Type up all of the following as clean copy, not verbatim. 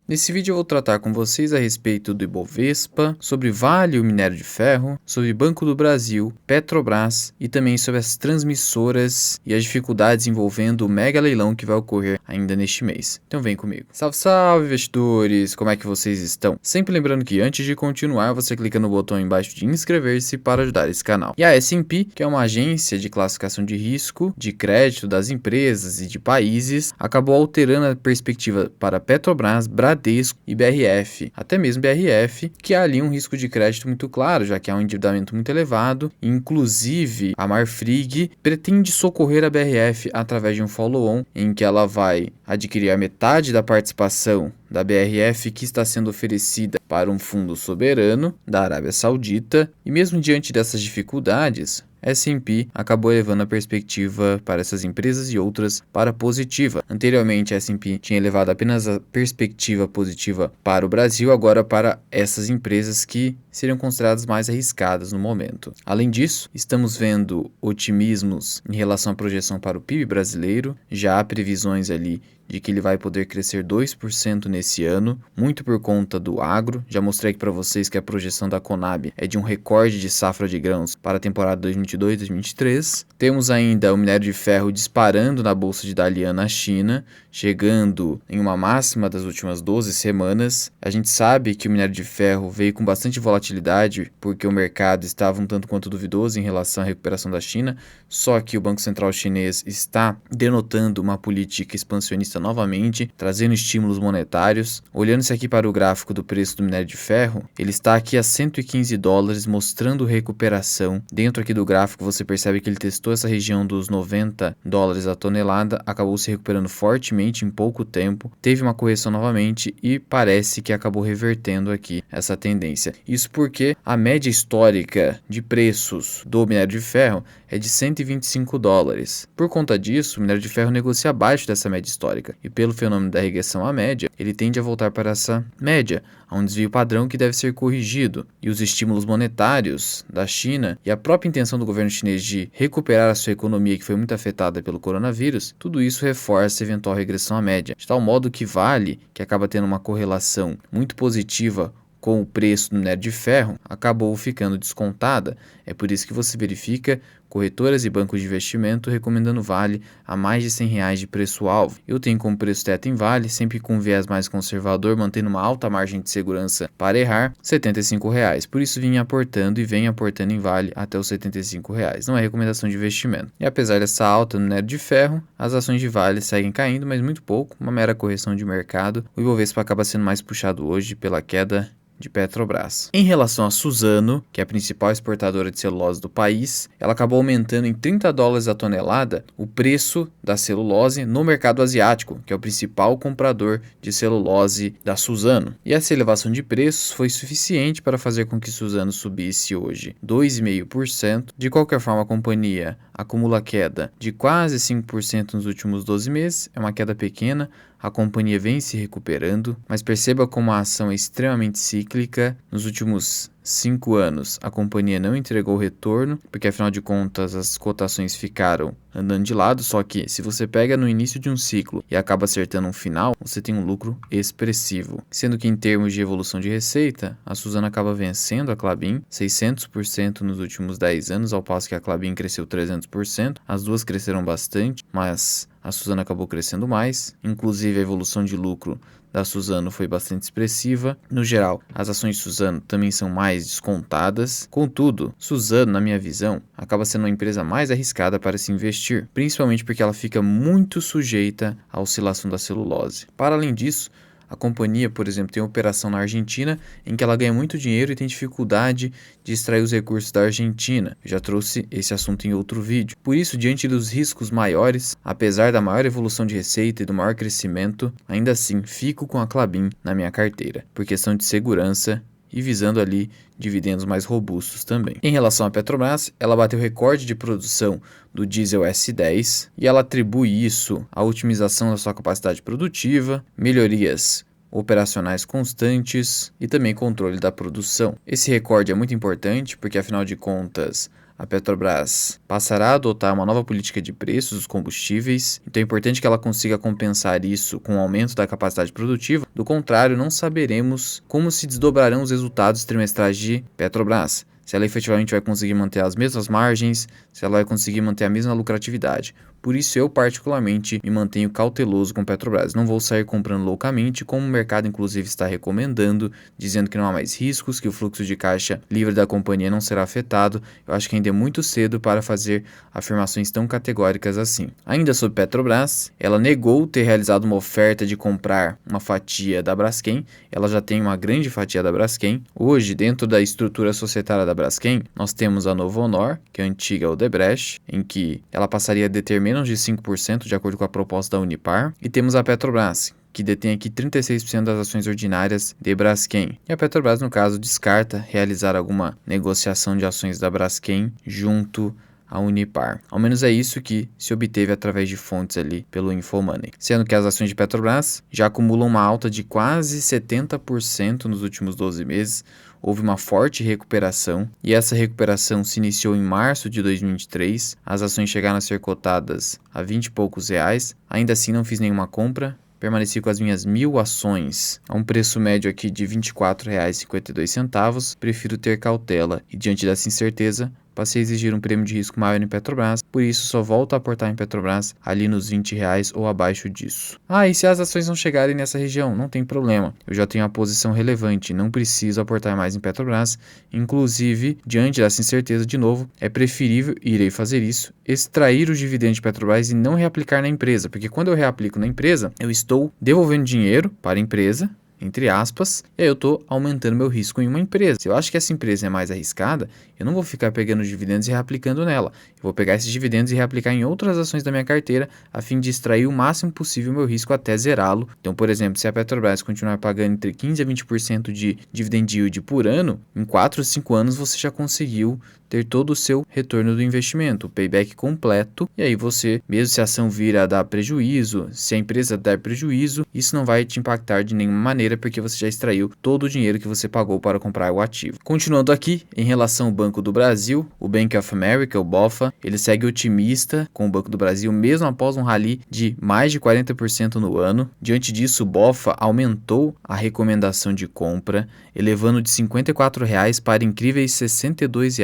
Nesse vídeo eu vou tratar com vocês a respeito do Ibovespa, sobre Vale, o minério de ferro, sobre Banco do Brasil, Petrobras e também sobre as transmissoras e as dificuldades envolvendo o mega leilão que vai ocorrer ainda neste mês. Então vem comigo. Salve, salve investidores! Como é que vocês estão? Sempre lembrando que antes de continuar, você clica no botão embaixo de inscrever-se para ajudar esse canal. E a S&P, que é uma agência de classificação de risco, de crédito das empresas e de países, acabou alterando a perspectiva para Petrobras, Bradesco e BRF, até mesmo BRF, que há ali um risco de crédito muito claro, já que há um endividamento muito elevado. Inclusive, a Marfrig pretende socorrer a BRF através de um follow-on, em que ela vai adquirir a metade da participação da BRF que está sendo oferecida para um fundo soberano da Arábia Saudita, e mesmo diante dessas dificuldades, S&P acabou elevando a perspectiva para essas empresas e outras para positiva. Anteriormente, a S&P tinha elevado apenas a perspectiva positiva para o Brasil, agora para essas empresas que seriam consideradas mais arriscadas no momento. Além disso, estamos vendo otimismos em relação à projeção para o PIB brasileiro. Já há previsões ali de que ele vai poder crescer 2% nesse ano, muito por conta do agro. Já mostrei aqui para vocês que a projeção da Conab é de um recorde de safra de grãos para a temporada 2022-2023. Temos ainda o minério de ferro disparando na bolsa de Dalian na China, chegando em uma máxima das últimas 12 semanas. A gente sabe que o minério de ferro veio com bastante volatilidade porque o mercado estava um tanto quanto duvidoso em relação à recuperação da China, só que o Banco Central chinês está denotando uma política expansionista novamente, trazendo estímulos monetários. Olhando-se aqui para o gráfico do preço do minério de ferro, ele está aqui a $115, mostrando recuperação. Dentro aqui do gráfico você percebe que ele testou essa região dos $90 a tonelada, acabou se recuperando fortemente em pouco tempo, teve uma correção novamente e parece que acabou revertendo aqui essa tendência. Isso porque a média histórica de preços do minério de ferro é de $125. Por conta disso, o minério de ferro negocia abaixo dessa média histórica, e pelo fenômeno da regressão à média, ele tende a voltar para essa média, a um desvio padrão que deve ser corrigido, e os estímulos monetários da China e a própria intenção do governo chinês de recuperar a sua economia que foi muito afetada pelo coronavírus, tudo isso reforça a eventual regressão à média, de tal modo que Vale, que acaba tendo uma correlação muito positiva com o preço do minério de ferro, acabou ficando descontada. É por isso que você verifica corretoras e bancos de investimento recomendando Vale a mais de R$100 de preço-alvo. Eu tenho como preço teto em Vale, sempre com um viés mais conservador, mantendo uma alta margem de segurança para errar, R$75. Por isso vim aportando e venho aportando em Vale até os R$75. Não é recomendação de investimento. E apesar dessa alta no minério de ferro, as ações de Vale seguem caindo, mas muito pouco, uma mera correção de mercado. O Ibovespa acaba sendo mais puxado hoje pela queda de Petrobras. Em relação a Suzano, que é a principal exportadora de celulose do país, ela acabou aumentando em $30 a tonelada o preço da celulose no mercado asiático, que é o principal comprador de celulose da Suzano. E essa elevação de preços foi suficiente para fazer com que Suzano subisse hoje 2,5%. De qualquer forma, a companhia acumula queda de quase 5% nos últimos 12 meses, é uma queda pequena. A companhia vem se recuperando, mas perceba como a ação é extremamente cíclica. Nos últimos 5 anos, a companhia não entregou retorno, porque afinal de contas as cotações ficaram andando de lado, só que se você pega no início de um ciclo e acaba acertando um final, você tem um lucro expressivo. Sendo que em termos de evolução de receita, a Suzano acaba vencendo a Klabin 600% nos últimos 10 anos, ao passo que a Klabin cresceu 300%. As duas cresceram bastante, mas a Suzano acabou crescendo mais. Inclusive a evolução de lucro da Suzano foi bastante expressiva. No geral, as ações de Suzano também são mais descontadas. Contudo, Suzano, na minha visão, acaba sendo uma empresa mais arriscada para se investir, principalmente porque ela fica muito sujeita à oscilação da celulose. Para além disso, a companhia, por exemplo, tem uma operação na Argentina em que ela ganha muito dinheiro e tem dificuldade de extrair os recursos da Argentina. Eu já trouxe esse assunto em outro vídeo. Por isso, diante dos riscos maiores, apesar da maior evolução de receita e do maior crescimento, ainda assim fico com a Klabin na minha carteira, por questão de segurança e visando ali dividendos mais robustos também. Em relação à Petrobras, ela bateu recorde de produção do diesel S10 e ela atribui isso à otimização da sua capacidade produtiva, melhorias operacionais constantes e também controle da produção. Esse recorde é muito importante porque, afinal de contas, a Petrobras passará a adotar uma nova política de preços dos combustíveis, então é importante que ela consiga compensar isso com o aumento da capacidade produtiva, do contrário, não saberemos como se desdobrarão os resultados trimestrais de Petrobras. Se ela efetivamente vai conseguir manter as mesmas margens, se ela vai conseguir manter a mesma lucratividade. Por isso eu particularmente me mantenho cauteloso com Petrobras. Não vou sair comprando loucamente, como o mercado inclusive está recomendando, dizendo que não há mais riscos, que o fluxo de caixa livre da companhia não será afetado. Eu acho que ainda é muito cedo para fazer afirmações tão categóricas assim. Ainda sobre Petrobras, ela negou ter realizado uma oferta de comprar uma fatia da Braskem. Ela já tem uma grande fatia da Braskem. Hoje, dentro da estrutura societária da Braskem, nós temos a Novonor, que é a antiga Odebrecht, em que ela passaria a deter menos de 5% de acordo com a proposta da Unipar, e temos a Petrobras, que detém aqui 36% das ações ordinárias de Braskem. E a Petrobras, no caso, descarta realizar alguma negociação de ações da Braskem junto à Unipar. Ao menos é isso que se obteve através de fontes ali pelo Infomoney. Sendo que as ações de Petrobras já acumulam uma alta de quase 70% nos últimos 12 meses. Houve uma forte recuperação e essa recuperação se iniciou em março de 2023. As ações chegaram a ser cotadas a 20 e poucos reais. Ainda assim não fiz nenhuma compra. Permaneci com as minhas 1.000 ações a um preço médio aqui de R$ 24,52. Prefiro ter cautela e, diante dessa incerteza, passei a exigir um prêmio de risco maior em Petrobras, por isso só volto a aportar em Petrobras ali nos R$ 20 ou abaixo disso. E se as ações não chegarem nessa região? Não tem problema, eu já tenho uma posição relevante, não preciso aportar mais em Petrobras. Inclusive, diante dessa incerteza, de novo, é preferível, e irei fazer isso, extrair o dividendo de Petrobras e não reaplicar na empresa, porque quando eu reaplico na empresa, eu estou devolvendo dinheiro para a empresa, entre aspas, e aí eu estou aumentando meu risco em uma empresa. Se eu acho que essa empresa é mais arriscada, eu não vou ficar pegando os dividendos e reaplicando nela. Eu vou pegar esses dividendos e reaplicar em outras ações da minha carteira, a fim de extrair o máximo possível meu risco até zerá-lo. Então, por exemplo, se a Petrobras continuar pagando entre 15% a 20% de dividend yield por ano, em 4 ou 5 anos você já conseguiu ter todo o seu retorno do investimento, o payback completo, e aí você, mesmo se a ação vir a dar prejuízo, se a empresa der prejuízo, isso não vai te impactar de nenhuma maneira, porque você já extraiu todo o dinheiro que você pagou para comprar o ativo. Continuando aqui, em relação ao Banco do Brasil, o Bank of America, o BOFA, ele segue otimista com o Banco do Brasil, mesmo após um rally de mais de 40% no ano. Diante disso, o BOFA aumentou a recomendação de compra, elevando de R$ 54 para incríveis R$ 62,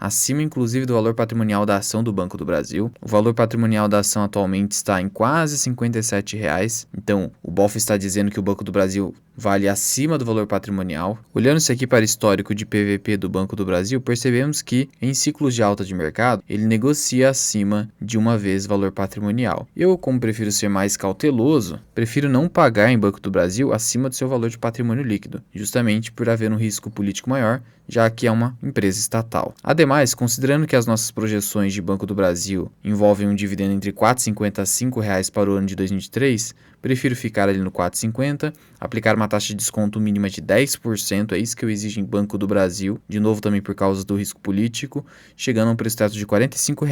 acima inclusive do valor patrimonial da ação do Banco do Brasil. O valor patrimonial da ação atualmente está em quase R$ 57. Então, o BOFA está dizendo que o Banco do Brasil vale acima do valor patrimonial. Olhando-se aqui para o histórico de PVP do Banco do Brasil, percebemos que em ciclos de alta de mercado, ele negocia acima de uma vez valor patrimonial. Eu, como prefiro ser mais cauteloso, prefiro não pagar em Banco do Brasil acima do seu valor de patrimônio líquido, justamente por haver um risco político maior, já que é uma empresa estatal. Ademais, considerando que as nossas projeções de Banco do Brasil envolvem um dividendo entre R$ 4,50 a R$ 5 para o ano de 2023, prefiro ficar ali no 4,50, aplicar uma taxa de desconto mínima de 10%, é isso que eu exijo em Banco do Brasil, de novo também por causa do risco político, chegando a um preço teto de R$ 45,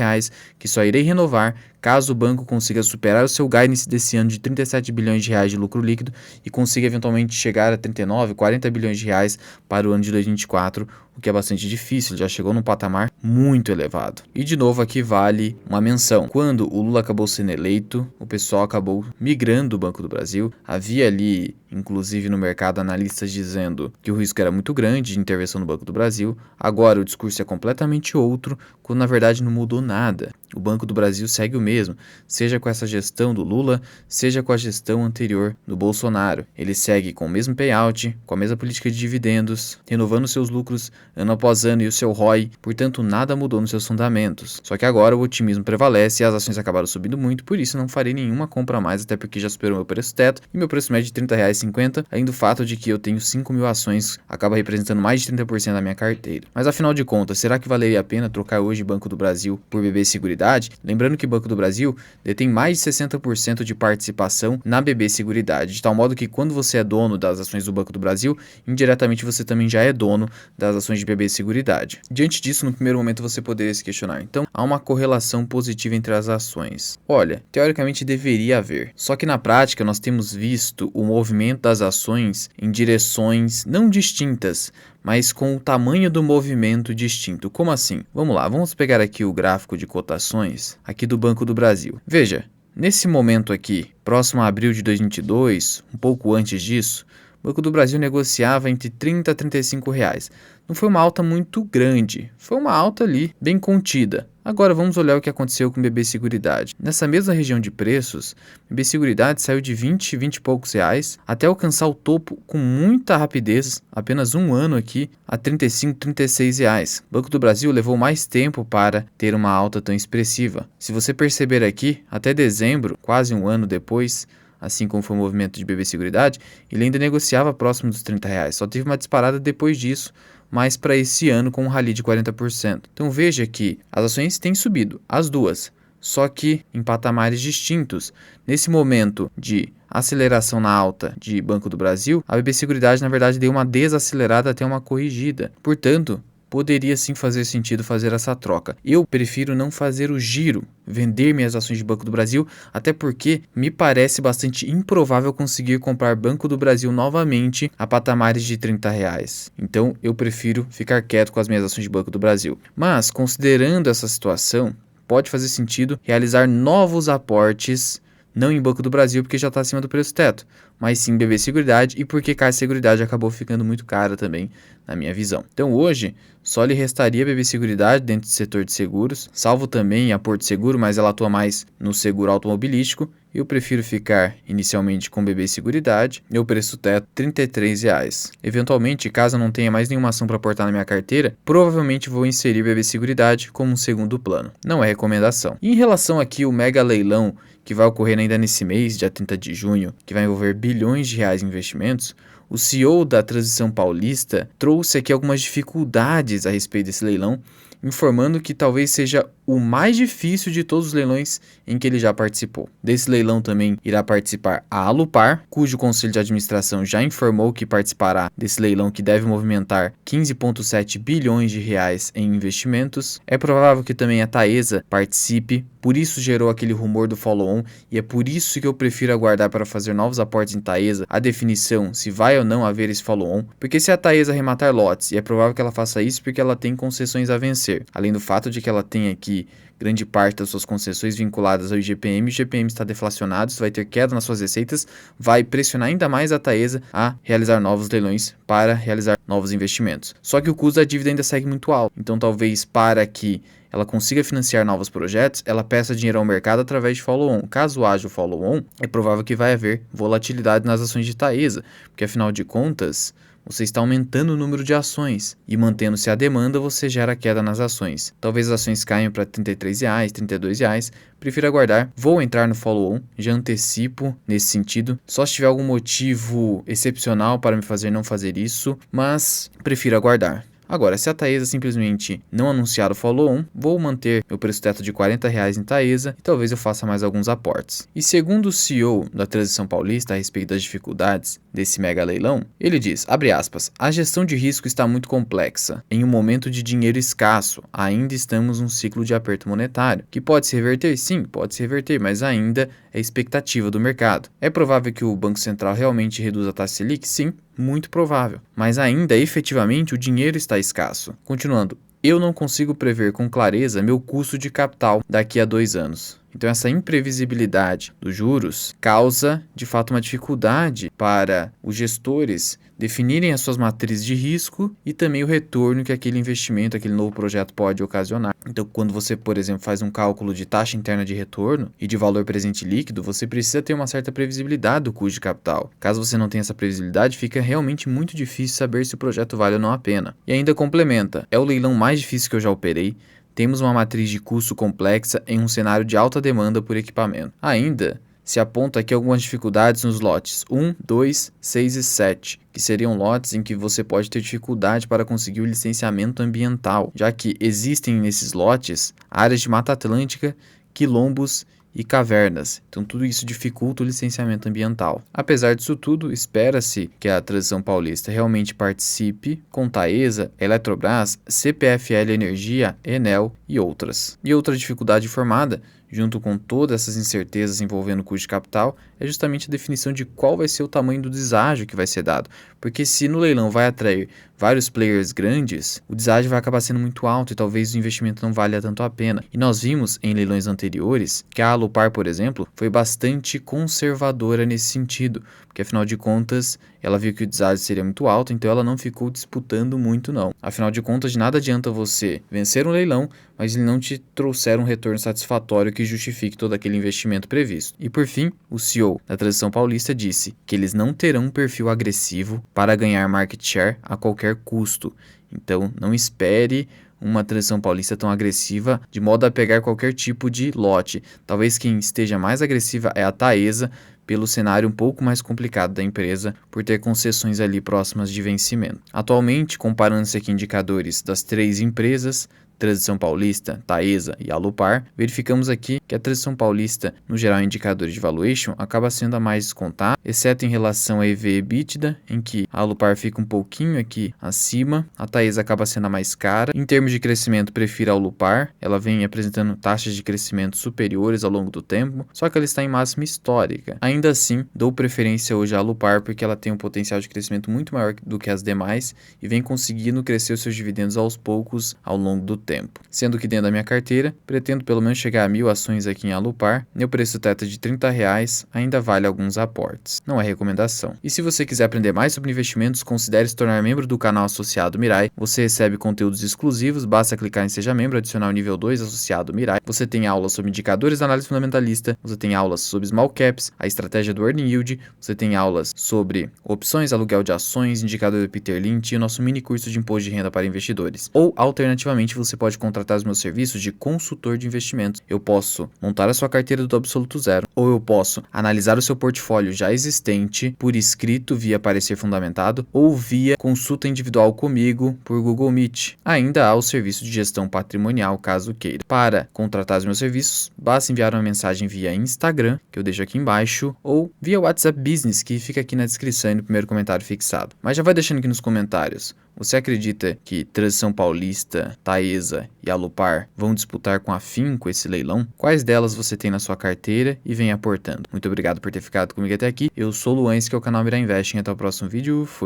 que só irei renovar caso o banco consiga superar o seu guidance desse ano de 37 bilhões de reais de lucro líquido e consiga eventualmente chegar a 39, 40 bilhões de reais para o ano de 2024, o que é bastante difícil, já chegou num patamar muito elevado. E de novo aqui vale uma menção. Quando o Lula acabou sendo eleito, o pessoal acabou migrando do Banco do Brasil. Havia ali, inclusive no mercado, analistas dizendo que o risco era muito grande de intervenção no Banco do Brasil. Agora o discurso é completamente outro, quando na verdade não mudou nada. O Banco do Brasil segue o mesmo, seja com essa gestão do Lula, seja com a gestão anterior do Bolsonaro. Ele segue com o mesmo payout, com a mesma política de dividendos, renovando seus lucros ano após ano e o seu ROI, portanto nada mudou nos seus fundamentos. Só que agora o otimismo prevalece e as ações acabaram subindo muito, por isso não farei nenhuma compra a mais, até porque já superou meu preço teto e meu preço médio de R$ 30,50, ainda o fato de que eu tenho 5.000 ações acaba representando mais de 30% da minha carteira. Mas afinal de contas, será que valeria a pena trocar hoje Banco do Brasil por BB Seguridade? Lembrando que o Banco do Brasil detém mais de 60% de participação na BB Seguridade, de tal modo que quando você é dono das ações do Banco do Brasil, indiretamente você também já é dono das ações de BB Seguridade. Diante disso, no primeiro momento você poderia se questionar, então há uma correlação positiva entre as ações. Olha, teoricamente deveria haver, só que na prática prática, nós temos visto o movimento das ações em direções não distintas, mas com o tamanho do movimento distinto. Como assim? Vamos lá, vamos pegar aqui o gráfico de cotações aqui do Banco do Brasil. Veja, nesse momento aqui, próximo a abril de 2022, um pouco antes disso, o Banco do Brasil negociava entre 30 a 35 reais. Não foi uma alta muito grande, foi uma alta ali, bem contida. Agora vamos olhar o que aconteceu com o BB Seguridade. Nessa mesma região de preços, o BB Seguridade saiu de 20 e poucos reais até alcançar o topo com muita rapidez, apenas um ano aqui, a 35, 36 reais. O Banco do Brasil levou mais tempo para ter uma alta tão expressiva. Se você perceber aqui, até dezembro, quase um ano depois, assim como foi o movimento de BB Seguridade, ele ainda negociava próximo dos 30 reais. Só teve uma disparada depois disso, mas para esse ano com um rally de 40%. Então veja que as ações têm subido, as duas, só que em patamares distintos. Nesse momento de aceleração na alta de Banco do Brasil, a BB Seguridade na verdade deu uma desacelerada até uma corrigida. Portanto, poderia sim fazer sentido fazer essa troca. Eu prefiro não fazer o giro, vender minhas ações de Banco do Brasil, até porque me parece bastante improvável conseguir comprar Banco do Brasil novamente a patamares de 30 reais. Então eu prefiro ficar quieto com as minhas ações de Banco do Brasil. Mas, considerando essa situação, pode fazer sentido realizar novos aportes, não em Banco do Brasil porque já está acima do preço teto, mas sim BB Seguridade e porque Caixa Seguridade acabou ficando muito cara também, na minha visão. Então hoje, só lhe restaria BB Seguridade dentro do setor de seguros, salvo também a Porto Seguro, mas ela atua mais no seguro automobilístico. Eu prefiro ficar inicialmente com BB Seguridade, meu preço teto R$ 33 reais. Eventualmente, caso eu não tenha mais nenhuma ação para aportar na minha carteira, provavelmente vou inserir BB Seguridade como um segundo plano. Não é recomendação. E em relação aqui ao mega leilão que vai ocorrer ainda nesse mês, dia 30 de junho, que vai envolver bilhões de reais em investimentos, o CEO da Transição Paulista trouxe aqui algumas dificuldades a respeito desse leilão, informando que talvez seja o mais difícil de todos os leilões em que ele já participou. Desse leilão também irá participar a Alupar, cujo conselho de administração já informou que participará desse leilão que deve movimentar 15,7 bilhões de reais em investimentos. É provável que também a Taesa participe, por isso gerou aquele rumor do follow-on e é por isso que eu prefiro aguardar para fazer novos aportes em Taesa a definição se vai ou não haver esse follow-on, porque se a Taesa arrematar lotes, e é provável que ela faça isso porque ela tem concessões a vencer, além do fato de que ela tem aqui grande parte das suas concessões vinculadas ao IGPM, o IGPM está deflacionado, isso vai ter queda nas suas receitas, vai pressionar ainda mais a Taesa a realizar novos leilões para realizar novos investimentos. Só que o custo da dívida ainda segue muito alto, então talvez para que ela consiga financiar novos projetos, ela peça dinheiro ao mercado através de follow-on. Caso haja o follow-on, é provável que vai haver volatilidade nas ações de Taesa, porque afinal de contas, você está aumentando o número de ações e mantendo-se a demanda, você gera queda nas ações. Talvez as ações caiam para R$ 33, R$ 32. Prefiro aguardar. Vou entrar no follow-on, já antecipo nesse sentido. Só se tiver algum motivo excepcional para me fazer não fazer isso, mas prefiro aguardar. Agora, se a Taesa simplesmente não anunciar o follow-on, vou manter meu preço teto de R$ 40 em Taesa e talvez eu faça mais alguns aportes. E segundo o CEO da Transição Paulista a respeito das dificuldades desse mega leilão, ele diz, abre aspas, a gestão de risco está muito complexa. Em um momento de dinheiro escasso, ainda estamos num ciclo de aperto monetário, que pode se reverter? Sim, pode se reverter, mas ainda é expectativa do mercado. É provável que o Banco Central realmente reduza a taxa Selic? Sim, muito provável. Mas ainda, efetivamente, o dinheiro está escasso. Continuando, eu não consigo prever com clareza meu custo de capital daqui a 2 anos. Então essa imprevisibilidade dos juros causa, de fato, uma dificuldade para os gestores definirem as suas matrizes de risco e também o retorno que aquele investimento, aquele novo projeto pode ocasionar. Então, quando você, por exemplo, faz um cálculo de taxa interna de retorno e de valor presente líquido, você precisa ter uma certa previsibilidade do custo de capital. Caso você não tenha essa previsibilidade, fica realmente muito difícil saber se o projeto vale ou não a pena. E ainda complementa, é o leilão mais difícil que eu já operei. Temos uma matriz de custo complexa em um cenário de alta demanda por equipamento. Ainda se aponta aqui algumas dificuldades nos lotes 1, 2, 6 e 7, que seriam lotes em que você pode ter dificuldade para conseguir o licenciamento ambiental, já que existem nesses lotes áreas de Mata Atlântica, quilombos e cavernas. Então tudo isso dificulta o licenciamento ambiental. Apesar disso tudo, espera-se que a Transição Paulista realmente participe com Taesa, Eletrobras, CPFL Energia, Enel e outras. E outra dificuldade informada junto com todas essas incertezas envolvendo o custo de capital, é justamente a definição de qual vai ser o tamanho do deságio que vai ser dado. Porque se no leilão vai atrair vários players grandes, o deságio vai acabar sendo muito alto e talvez o investimento não valha tanto a pena. E nós vimos em leilões anteriores que a Alupar, por exemplo, foi bastante conservadora nesse sentido, porque afinal de contas ela viu que o deságio seria muito alto, então ela não ficou disputando muito não. Afinal de contas, de nada adianta você vencer um leilão, mas ele não te trouxer um retorno satisfatório que justifique todo aquele investimento previsto. E por fim, o CEO da Transição Paulista disse que eles não terão um perfil agressivo para ganhar market share a qualquer custo. Então, não espere uma Transição Paulista tão agressiva de modo a pegar qualquer tipo de lote. Talvez quem esteja mais agressiva é a Taesa, pelo cenário um pouco mais complicado da empresa, por ter concessões ali próximas de vencimento. Atualmente, comparando-se aqui indicadores das 3 empresas, Transição Paulista, Taesa e Alupar, verificamos aqui que a Transição Paulista, no geral em indicadores de valuation, acaba sendo a mais descontada, exceto em relação a EV/EBITDA, em que a Alupar fica um pouquinho aqui acima, a Taesa acaba sendo a mais cara. Em termos de crescimento, prefiro a Alupar, ela vem apresentando taxas de crescimento superiores ao longo do tempo, só que ela está em máxima histórica. Ainda assim, dou preferência hoje à Alupar porque ela tem um potencial de crescimento muito maior do que as demais e vem conseguindo crescer os seus dividendos aos poucos ao longo do tempo. Sendo que dentro da minha carteira, pretendo pelo menos chegar a 1.000 ações aqui em Alupar, meu preço teto de R$30 ainda vale alguns aportes, não é recomendação. E se você quiser aprender mais sobre investimentos, considere se tornar membro do canal associado Mirai, você recebe conteúdos exclusivos, basta clicar em Seja Membro, adicionar o nível 2 associado Mirai, você tem aulas sobre indicadores da análise fundamentalista, você tem aulas sobre small caps, a estratégia do earning yield, você tem aulas sobre opções, aluguel de ações, indicador do Peter Lynch e o nosso mini curso de imposto de renda para investidores. Ou, alternativamente, você pode contratar os meus serviços de consultor de investimentos. Eu posso montar a sua carteira do absoluto zero, ou eu posso analisar o seu portfólio já existente por escrito via parecer fundamentado ou via consulta individual comigo por Google Meet. Ainda há o serviço de gestão patrimonial, caso queira. Para contratar os meus serviços, basta enviar uma mensagem via Instagram, que eu deixo aqui embaixo, ou via WhatsApp Business, que fica aqui na descrição e no primeiro comentário fixado. Mas já vai deixando aqui nos comentários. Você acredita que Transição Paulista, Taesa e Alupar vão disputar com afinco esse leilão? Quais delas você tem na sua carteira e vem aportando? Muito obrigado por ter ficado comigo até aqui. Eu sou o Luan, esse que é o canal Mirai Investing. Até o próximo vídeo. Fui!